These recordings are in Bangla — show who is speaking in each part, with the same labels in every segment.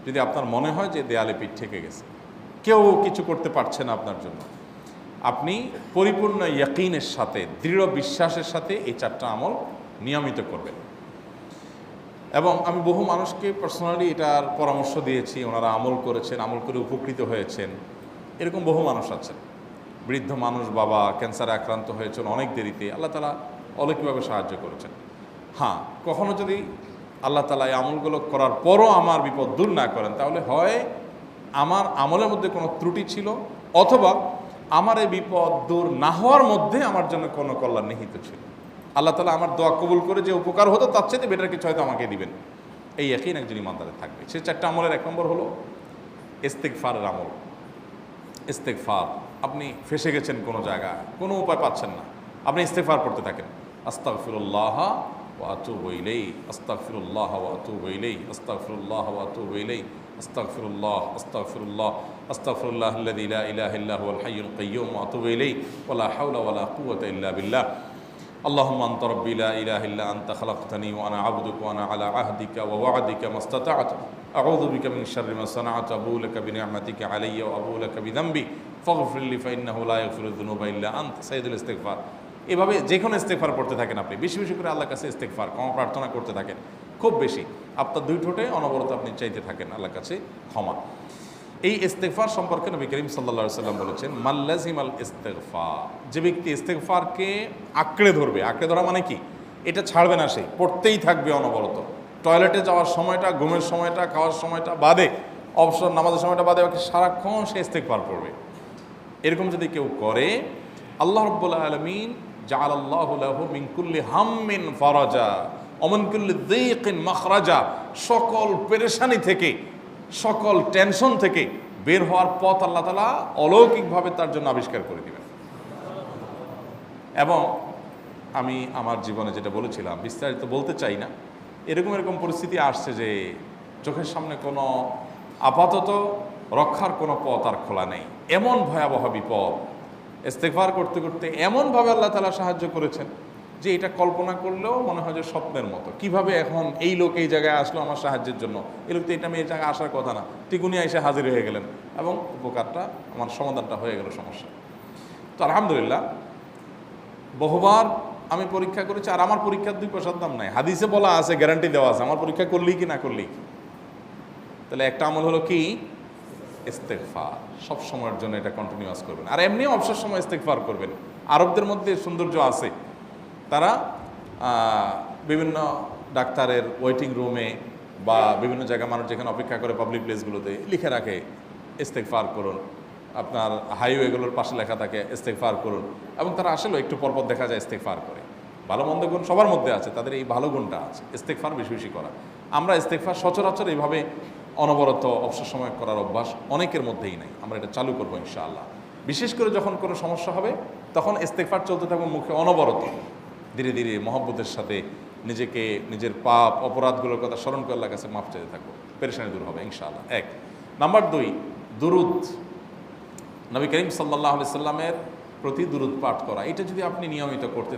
Speaker 1: যদি আপনার মনে হয় যে দেয়ালে পিঠ ঠেকে গেছে, কেউ কিছু করতে পারছে না আপনার জন্য, আপনি পরিপূর্ণ ইয়াকিনের সাথে, দৃঢ় বিশ্বাসের সাথে এই 4টা আমল নিয়মিত করবেন। এবং আমি বহু মানুষকে পার্সোনালি এটার পরামর্শ দিয়েছি, ওনারা আমল করেছেন, আমল করে উপকৃত হয়েছেন। এরকম বহু মানুষ আছেন, বৃদ্ধ মানুষ, বাবা ক্যান্সারে আক্রান্ত হয়েছেন অনেক দেরিতে, আল্লাহ তাআলা অলৌকিকভাবে সাহায্য করেছেন। হ্যাঁ, কখনো যদি আল্লাহ তাআলা এই আমলগুলো করার পরও আমার বিপদ দূর না করেন, তাহলে হয় আমার আমলের মধ্যে কোনো ত্রুটি ছিল, অথবা আমার এই বিপদ দূর না হওয়ার মধ্যে আমার জন্য কোনো কল্যাণ নিহিত ছিল। আল্লাহ তাআলা আমার দোয়া কবুল করে যে উপকার হতো তার চাইতে বেটার কিছু হয়তো আমাকে দিবেন, এই ইয়াকিন একজন ইমানদারের থাকবে। সেই 4টা আমলের 1 নম্বর হলো ইস্তেগফারের আমল। ইস্তেগফার, আপনি ফেসে গেছেন কোনো জায়গায়, কোনো উপায় পাচ্ছেন না, আপনি ইস্তেগফার পড়তে থাকেন। আস্তাগফিরুল্লাহ ওয়া আতুবু ইলাইহি, আস্তাগফিরুল্লাহ ওয়া আতুবু ইলাইহি, আস্তাগফিরুল্লাহ ওয়া আতুবু ইলাইহি, আস্তাগফিরুল্লাহ, আস্তাগফিরুল্লাহ, আস্তাগফিরুল্লাহাল্লাযী লা ইলাহা ইল্লা হুয়াল হাইয়ুল কাইয়্যুম ওয়া আতুবু ইলাইহি ওয়া লা হাওলা ওয়া লা কুওয়াতা ইল্লা বিল্লাহ। اللهم أنت ربي لا إله إلا أنت خلقتني وأنا عبدك وأنا على عهدك ووعدك ما استطعت أعوذ بك من شر ما صنعت أبوء لك بنعمتك علي وأبوء لك بذنبي فاغفر لي فإنه لا يغفر الذنوب إلا أنت সাইয়্যিদুল ইস্তিগফার। এভাবে যে কোনো ইস্তিগফার পড়তে থাকেন, আপনি বেশি বেশি করে আল্লাহর কাছে ইস্তিগফার, ক্ষমা প্রার্থনা করতে থাকেন, খুব বেশি। আপনার 2 ঠোঁটে অনবরত আপনি চাইতে থাকেন আল্লাহর কাছে ক্ষমা। এই ইস্তেগফার সম্পর্কে নবী করিম সাল্লাল্লাহু আলাইহি ওয়াসাল্লাম বলেছেন, মাল্লাজিমাল ইস্তেগফার, যে ব্যক্তি ইস্তেগফারকে আঁকড়ে ধরবে, আঁকড়ে ধরা মানে কি, এটা ছাড়বে না, সে পড়তেই থাকবে অনবরত। টয়লেটে যাওয়ার সময়টা, ঘুমের সময়টা, খাওয়ার সময়টা বাদে, অবসর নামাজের সময়টা বাদে, বাকি সারাক্ষণ সে ইস্তেগফার পড়বে। এরকম যদি কেউ করে, আল্লাহ রাব্বুল আলামিন জাআলাল্লাহু লাহু মিন কুল্লি হাম্মিন ফারাজা ওয়া মিন কুল্লি যায়কিন মাখরাজা, সকল পেরেশানি থেকে, সকল টেনশন থেকে বের হওয়ার পথ আল্লাহ তাআলা অলৌকিকভাবে তার জন্য আবিষ্কার করে দিবেন। এবং আমি আমার জীবনে যেটা বলেছিলাম, বিস্তারিত বলতে চাই না, এরকম পরিস্থিতি আসছে যে চোখের সামনে কোনো আপাতত রক্ষার কোনো পথ আর খোলা নেই, এমন ভয়াবহ বিপদ। ইস্তেগফার করতে করতে এমনভাবে আল্লাহ তাআলা সাহায্য করেছেন যে এটা কল্পনা করলেও মনে হয় যে স্বপ্নের মতো। কিভাবে এখন এই লোক এই জায়গায় আসলো আমার সাহায্যের জন্য, এই লোক তো এটা আমি এই জায়গায় আসার কথা না, টিকুনি এসে হাজির হয়ে গেলেন এবং উপকারটা, আমার সমাধানটা হয়ে গেল সমস্যা। তো আলহামদুলিল্লাহ, বহুবার আমি পরীক্ষা করেছি, আর আমার পরীক্ষার 2 পয়সার দাম নাই। হাদিসে বলা আছে, গ্যারান্টি দেওয়া আছে, আমার পরীক্ষা করলেই কি না করলেই। তাহলে একটা আমল হলো কি, ইস্তেগফার। সব সময়ের জন্য এটা কন্টিনিউয়াস করবেন, আর এমনিও অবসর সময় ইস্তেগফার করবেন। আরবদের মধ্যে সৌন্দর্য আছে, তারা বিভিন্ন ডাক্তারের ওয়েটিং রুমে বা বিভিন্ন জায়গায় মানুষ যেখানে অপেক্ষা করে পাবলিক প্লেসগুলোতে লিখে রাখে ইস্তেগফার করুন, আপনার হাইওয়েগুলোর পাশে লেখা থাকে ইস্তেগফার করুন, এবং তারা আসলে একটু পরপর দেখা যায় ইস্তেগফার করে। ভালো মন্দ গুণ সবার মধ্যে আছে, তাদের এই ভালো গুণটা আছে, ইস্তেগফার বেশি বেশি করা। আমরা ইস্তেগফার সচরাচর এইভাবে অনবরত অবসর সময় করার অভ্যাস অনেকের মধ্যেই নাই। আমরা এটা চালু করবো ইনশাআল্লাহ। বিশেষ করে যখন কোনো সমস্যা হবে তখন ইস্তেগফার চলতে থাকবে মুখে অনবরত, ধীরে ধীরে মহব্বতের সাথে নিজেকে, নিজের পাপ অপরাধগুলোর কথা স্মরণ করে আল্লাহর কাছে মাফ চাইতে থাকবো, পেরেশানি দূর হবে ইনশাআল্লাহ। 1 নাম্বার 2, দুরুদ, নবী করিম সাল্লাল্লাহু আলাইহি সাল্লামের প্রতি দুরুদ পাঠ করা। এটা যদি আপনি নিয়মিত করতে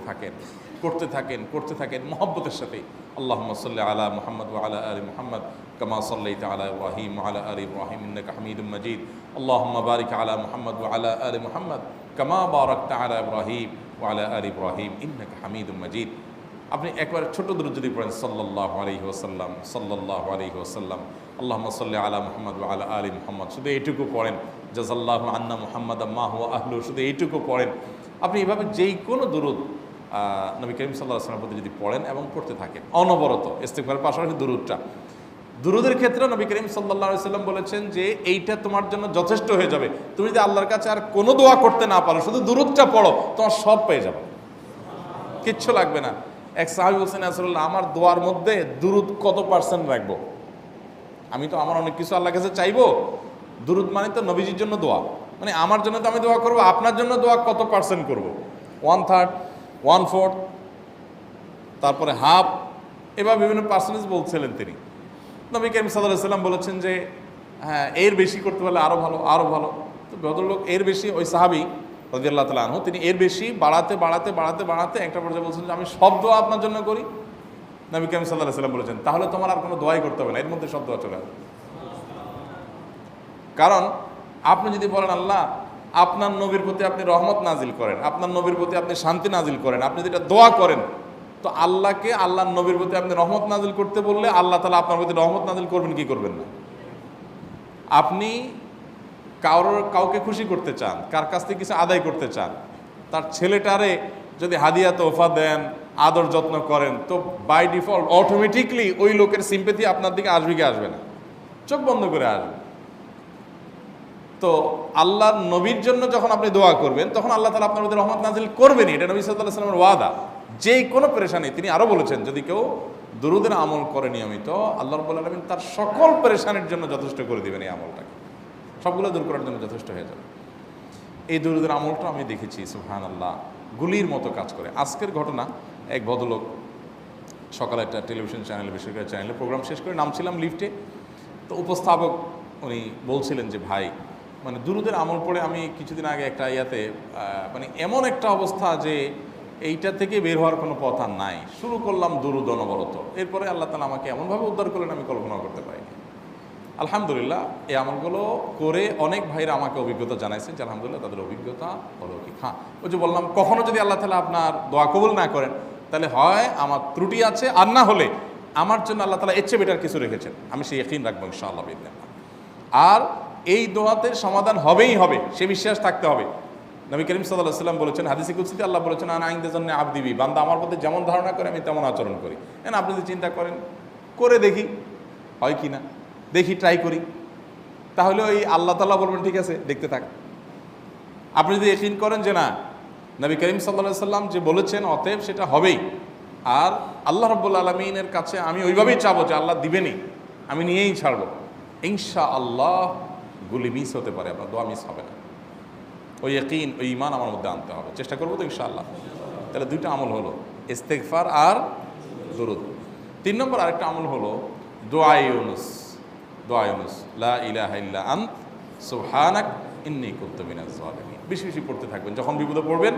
Speaker 1: থাকেন মহব্বতের সাথে, আল্লাহুম্মা সাল্লি আলা মুহাম্মদ ওয়া আলা আলি মুহাম্মদ কামা সাল্লাইতা আলা ইব্রাহিম ওয়া আলা আলি ইব্রাহিম ইন্নাকা হামিদুম মাজিদ, আল্লাহুম্মা বারিক আলা মুহাম্মদ ওয়া আলা আলি মুহাম্মদ কামা বারাকতা আলা ইব্রাহিম ওয়া আলা আলি ইব্রাহিম ইন্নাকা হামিদুম মাজিদ। আপনি একবার ছোট দুরূদ যদি পড়েন, সাল্লাল্লাহু আলাইহি ওয়াসাল্লাম, সাল্লাল্লাহু আলাইহি ওয়াসাল্লাম, আল্লাহুম্মা সাল্লি আলা মুহাম্মদ ওয়া আলা আলি মুহাম্মদ, শুধু এইটুকু পড়েন। জাযাল্লাহু আন্না মুহাম্মাদাম মা হুয়া আহলু, শুধু এইটুকু পড়েন। আপনি এভাবে যেই কোনো দুরূদ নবী করিম সাল্লাল্লাহু আলাইহি ওয়াসাল্লামের প্রতি যদি পড়েন এবং পড়তে থাকেন অনবরত, ইস্তেগফারের পাশাপাশি দুরূদের ক্ষেত্রে নবী করিম সাল্লাল্লাহু আলাইহি ওয়াসাল্লাম বলেছেন যে এইটা তোমার জন্য যথেষ্ট হয়ে যাবে। তুমি যদি আল্লাহর কাছে আর কোনো দোয়া করতে না পারো, শুধু দুরূদটা পড়ো, তোমার সব পেয়ে যাবে, কিচ্ছু লাগবে না। এক সাহাবী বলছেন, রাসূলুল্লাহ, আমার দোয়ার মধ্যে দুরূদ কত পার্সেন্ট রাখবো? আমি তো আমার অনেক কিছু আল্লাহর কাছে চাইবো, দুরূদ মানে তো নবীজির জন্য দোয়া, মানে আমার জন্য তো আমি দোয়া করবো, আপনার জন্য দোয়া কত পার্সেন্ট করবো? 1/3, 1/4, তারপরে হাফ, এবার বিভিন্ন পার্সেন্টেজ বলছিলেন তিনি। নবী করিম সাল্লাল্লাহু আলাইহি ওয়াসাল্লাম বলেছেন যে হ্যাঁ, এর বেশি করতে পারলে আরও ভালো, আরও ভালো। তো ভদ্রলোক এর বেশি, ওই সাহাবী রাদিয়াল্লাহু তাআলা আনহু, তিনি এর বেশি বাড়াতে একটা পর্যায়ে বলছেন যে আমি সব দোয়া আপনার জন্য করি। নবী করিম সাল্লাল্লাহু আলাইহি ওয়াসাল্লাম বলেছেন, তাহলে তোমার আর কোনো দোয়াই করতে হবে না, এর মধ্যে সব দোয়া চলে আসবে। কারণ আপনি যদি বলেন আল্লাহ আপনার নবীর প্রতি আপনি রহমত নাজিল করেন, আপনার নবীর প্রতি আপনি শান্তি নাজিল করেন, আপনি যেটা দোয়া করেন, তো আল্লাহকে আল্লাহর নবীর প্রতি আপনি রহমত নাজিল করতে বললে আল্লাহ তাআলা আপনার প্রতি রহমত নাজিল করবেন কি করবেন না? আপনি কাউকে খুশি করতে চান, কার কাছ থেকে কিছু আদায় করতে চান, তার ছেলেটারে যদি হাদিয়া তোহফা দেন, আদর যত্ন করেন, তো বাই ডিফল্ট অটোমেটিকলি ওই লোকের সিম্পেথি আপনার দিকে আসবে কি আসবে না? চোখ বন্ধ করে আসবে। তো আল্লাহর নবীর জন্য যখন আপনি দোয়া করবেন তখন আল্লাহ তাআলা আপনার মধ্যে রহমত নাজিল করবেনই, এটা নবী সাল্লাল্লাহু আলাইহি ওয়াসাল্লামের ওয়াদা। যে কোনো পেরেশানি, তিনি আরো বলেছেন যদি কেউ দুরুদের আমল করে নিয়মিত, আল্লাহ রাব্বুল আলামিন তার সকল পেরেশানির জন্য যথেষ্ট করে দিবেন। এই আমলটাকে সবগুলো দূর করার জন্য যথেষ্ট হয়ে যাবে। এই দুরুদের আমলটা আমি দেখেছি সুবহানাল্লাহ গুলির মতো কাজ করে। আজকের ঘটনা, এক ভদ্রলোক সকালে একটা টেলিভিশন চ্যানেলে, বেসরকারি চ্যানেলে প্রোগ্রাম শেষ করে নামছিলাম লিফটে, তো উপস্থাপক উনি বলছিলেন যে ভাই মানে দুরুদের আমল পড়ে আমি কিছুদিন আগে একটা ইয়াতে মানে এমন একটা অবস্থা যে এইটা থেকে বের হওয়ার কোনো পথ আর নাই, শুরু করলাম দুরুদ অনবরত, এরপরে আল্লাহ তাআলা আমাকে এমনভাবে উদ্ধার করলেন আমি কল্পনা করতে পারিনি। আলহামদুলিল্লাহ এই আমলগুলো করে অনেক ভাইরা আমাকে অভিজ্ঞতা জানাইছেন যে আলহামদুলিল্লাহ তাদের অভিজ্ঞতা অলৌকিক। হ্যাঁ, ওই যে বললাম কখনো যদি আল্লাহ তাআলা আপনার দোয়া কবুল না করেন তাহলে হয় আমার ত্রুটি আছে, আর না হলে আমার জন্য আল্লাহ তাআলা এর চেয়ে বেটার কিছু রেখেছেন, আমি সেই ইয়াকিন রাখবো ইনশাআল্লাহ বিইذنিল্লাহ। আর এই দোয়াতে সমাধান হবেই হবে, সে বিশ্বাস থাকতে হবে। নবী করিম সাল্লাল্লাহু আলাইহি ওয়াসাল্লাম বলেছেন, হাদিসে কুদসিতে আল্লাহ বলেছেন আনা ইনদা যান্নি আবদি বি, বান্দা আমার প্রতি যেমন ধারণা করে আমি তেমন আচরণ করি। আপনি যদি চিন্তা করেন করে দেখি হয় কি না, দেখি ট্রাই করি, তাহলে ওই আল্লাহ তাআলা বলবেন ঠিক আছে দেখতে থাক। আপনি যদি ইয়াকিন করেন যে না নবী করিম সাল্লাল্লাহু আলাইহি ওয়াসাল্লাম যে বলেছেন অতএব সেটা হবেই, আর আল্লাহ রাব্বুল আলামিনের কাছে আমি ওইভাবেই চাবো যে আল্লাহ দিবেনই, আমি নিয়েই ছাড়বো, ইনশাআল্লাহ গুলি মিস হতে পারে, আপনার দোয়া মিস হবে না। ওই ইয়াকিন, ওই ঈমান আমার মধ্যে আনতে হবে, চেষ্টা করবো তো ইনশাআল্লাহ। তাহলে দুইটা আমল হলো, ইস্তেগফার আর দুরুদ। 3 নম্বর আরেকটা আমল হলো দোয়া ইউনুস। দোয়া ইউনুস, লা ইলাহা ইল্লা আন্ত সুবহানাক ইন্নী কুনতু মিনাজ জালিমিন। বেশি বেশি পড়তে থাকবেন, যখন বিপদে পড়বেন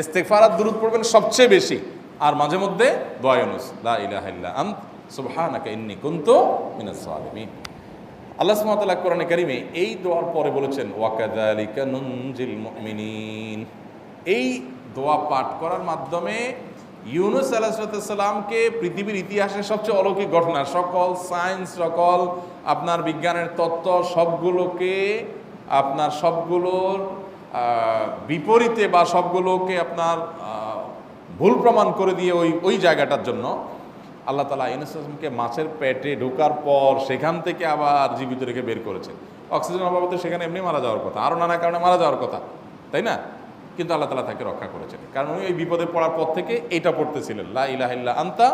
Speaker 1: ইস্তেগফার আর দুরুদ পড়বেন সবচেয়ে বেশি, আর মাঝে মধ্যে দোয়া ইউনুস, লা ইলাহা ইল্লা আন্ত সুবহানাকা ইন্নী কুনতু মিনাজ জালিমিন। আল্লাহ সুবহানাহু ওয়া তাআলা কোরআনে কারিমে এই দোয়ার পরে বলেছেন ওয়াকাযালিকা নুনজিল মুমিনিন। এই দোয়া পাঠ করার মাধ্যমে ইউনুস আলাইহিস সালামকে পৃথিবীর ইতিহাসের সবচেয়ে অলৌকিক ঘটনা, সকল সায়েন্স, সকল আপনার বিজ্ঞানের তত্ত্ব সবগুলোকে আপনার সবগুলোর বিপরীতে বা সবগুলোকে আপনার ভুল প্রমাণ করে দিয়ে ওই জায়গাটার জন্য আল্লাহ তাআলা ইউনুস আলাইহিসকে মাছের পেটে ঢোকার পর সেখান থেকে আবার জীবিত রেখে বের করেছেন। অক্সিজেন অভাবে সেখানে এমনি মারা যাওয়ার কথা, আরও নানা কারণে মারা যাওয়ার কথা, তাই না? কিন্তু আল্লাহ তাআলা তাকে রক্ষা করেছেন, কারণ উনি ওই বিপদে পড়ার পর থেকে এটা পড়তেছিলেন, লা ইলাহা ইল্লা আনতা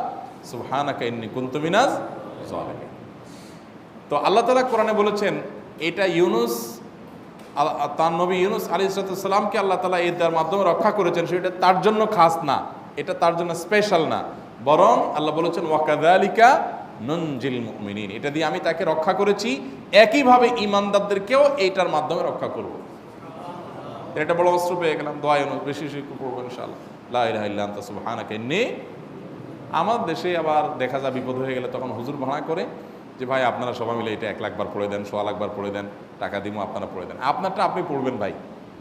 Speaker 1: সুবহানাকা ইন্নী কুনতু মিনাজ জালিমিন। তো আল্লাহ তাআলা কোরআনে বলেছেন এটা ইউনুস, তার নবী ইউনুস আলাইহিস সালামকে আল্লাহ তাআলা এর মাধ্যমে রক্ষা করেছেন, সেটা তার জন্য খাস না, এটা তার জন্য স্পেশাল না, বরং আল্লাহ বলেছেন ওয়াকাযালিকা নুনজিল মুমিনিন, এটা দিয়ে আমি তাকে রক্ষা করেছি, একইভাবে ঈমানদারদেরকেও এইটার মাধ্যমে রক্ষা করব। এটা বড় অস্ত্র পেয়ে গেলাম। দোয়া ইউনুস বেশি বেশি পড়বো ইনশাআল্লাহ, লা ইলাহা ইল্লা আনতা সুবহানাকা ইন্নী। আমার দেশে আবার দেখা যায় বিপদ হয়ে গেলে তখন হুজুর ভাড়া করে যে ভাই আপনারা সবাই মিলে এটা 1 লাখ বার পড়ে দেন, 1.25 লাখ বার পড়ে দেন, টাকা দিমো আপনারা পড়ে দেন। আপনারটা আপনি পড়বেন ভাই,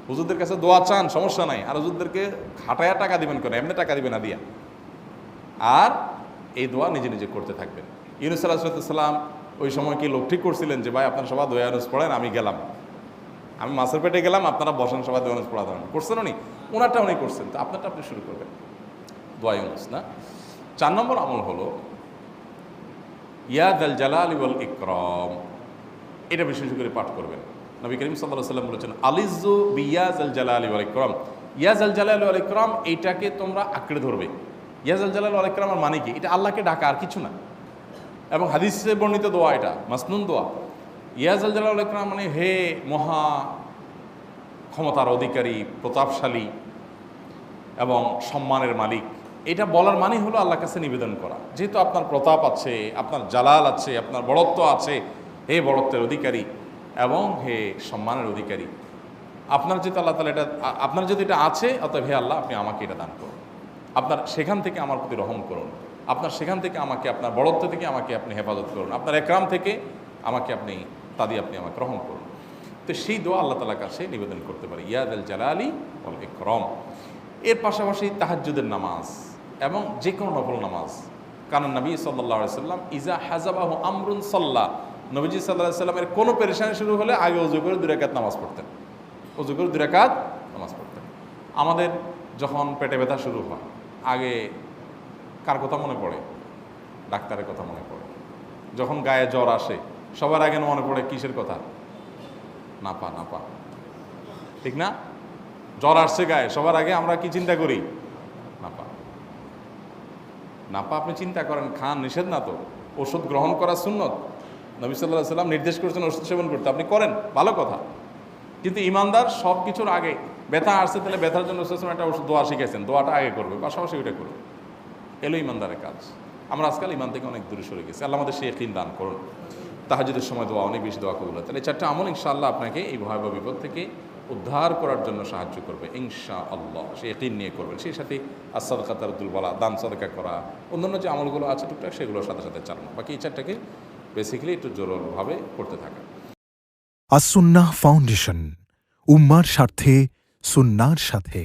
Speaker 1: হুজুরদের কাছে দোয়া চান সমস্যা নাই, আর হুজুরদেরকে খাটায়া টাকা দিবেন কেন, এমনি টাকা দিবেন না দিয়া। আর এই দোয়া নিজে নিজে করতে থাকবেন। ইউনুস আলাইহিস সালাম ওই সময় কি লোক ঠিক করছিলেন যে ভাই আপনারা সবাই দোয়া ইউনুস পড়েন, আমি গেলাম, আমি মাছের পেটে গেলাম, আপনারা বসেন সবাই দোয়া ইউনুস পড়া দেবেন, করছেন উনি? ওনারটা উনি করছেন, তো আপনারটা আপনি শুরু করবেন, দোয়া ইউনুস না। 4 নম্বর আমল হলো ইয়া যাল জালালি ওয়াল ইকরাম, এটা বিশেষ করে পাঠ করবেন। নবী করিম সাল্লাল্লাহু আলাইহি ওয়াসাল্লাম বলেছেন আলিজু বিয়া যাল জালালি ওয়াল ইকরাম, ইয়া যাল জালালি ওয়াল ইকরাম এইটাকে তোমরা আঁকড়ে ধরবে। ইয়া যাল জালালি ওয়াল ইকরামের মানে কি? এটা আল্লাহকে ডাকা, আর কিছু না, এবং হাদিসে বর্ণিত দোয়া, এটা মাসনুন দোয়া। ইয়া যাল জালালি ওয়াল ইকরাম মানে হে মহা ক্ষমতার অধিকারী, প্রতাপশালী এবং সম্মানের মালিক, এটা বলার মানে হলো আল্লাহর কাছে নিবেদন করা, যেহেতু আপনার প্রতাপ আছে, আপনার জালাল আছে, আপনার বড়ত্ব আছে, হে বড়ত্বের অধিকারী এবং হে সম্মানের অধিকারী, আপনার যেহেতু আল্লাহ তাআলা এটা, আপনার যেহেতু এটা আছে, অতএব হে আল্লাহ আপনি আমাকে এটা দান করুন, আপনার সেখান থেকে আমার প্রতি রহম করুন, আপনার সেখান থেকে আমাকে, আপনার বড়ত্ব থেকে আমাকে আপনি হেফাজত করুন, আপনার একরাম থেকে আমাকে আপনি, তা দিয়ে আপনি আমাকে রহম করুন। তো সেই দোয়া আল্লাহ তাআলার কাছে নিবেদন করতে পারি, ইয়া যাল জালালি ওয়াল ইকরাম। এর পাশাপাশি তাহাজ্জুদের নামাজ এবং যে কোনো নফল নামাজ। কারণ নবী সাল্লাল্লাহু আলাইহি সাল্লাম ইজা হাজাবাহু আমরুন সাল্লা, নবীজি সাল্লাল্লাহু আলাইহি সাল্লামের কোনো পেরেশানি শুরু হলে আগে ওযু করে 2 রাকাত নামাজ পড়তেন, ওযু করে 2 রাকাত নামাজ পড়তেন। আমাদের যখন পেটে ব্যথা শুরু হয় আগে কার কথা মনে পড়ে? ডাক্তারের কথা মনে পড়ে। যখন গায়ে জ্বর আসে সবার আগে মনে পড়ে কিসের কথা? নাপা, নাপা, ঠিক না? জ্বর আসছে গায়ে, সবার আগে আমরা কি চিন্তা করি? নাপা। নাপা আপনি চিন্তা করেন, খান, নিষেধ না তো, ওষুধ গ্রহণ করা সুন্নত। নবী সাল্লাল্লাহু আলাইহি সাল্লাম নির্দেশ করেছেন ওষুধ সেবন করতে, আপনি করেন, ভালো কথা। কিন্তু ইমানদার সব কিছুর আগে ব্যথা আসছে, তাহলে ব্যথার জন্য একটা ওষুধ দোয়া শিখেছেন, দোয়াটা আগে করবে, পাশাপাশি ওইটা করবে। এলো ইমানদারের কাজ। আমরা আজকাল ইমান থেকে অনেক দূরে সরে গেছি। আল্লাহ আমাদের সেই ইয়াকিন দান করুন। তাহাজ্জুদের সময় দোয়া, অনেক বেশি দোয়া কবুল হয়। তাহলে 4টা আমল ইনশাআল্লাহ আপনাকে এই ভয়াবহ বিপদ থেকে উদ্ধার করার জন্য সাহায্য করবে ইনশাআল্লাহ। সে ইয়াকিন নিয়ে করবেন। সেই সাথে as-সাদাকা তারদুল বালা, দান সাদাকা করা, অন্যান্য যে আমলগুলো আছে টুকটাক সেগুলোর সাথে সাথে চালানো। বাকি এই 4টাকে বেসিক্যালি একটু জোরভাবে করতে থাকা।
Speaker 2: আস-সুন্নাহ ফাউন্ডেশন, উম্মার স্বার্থে সুন্নাহর সাথে।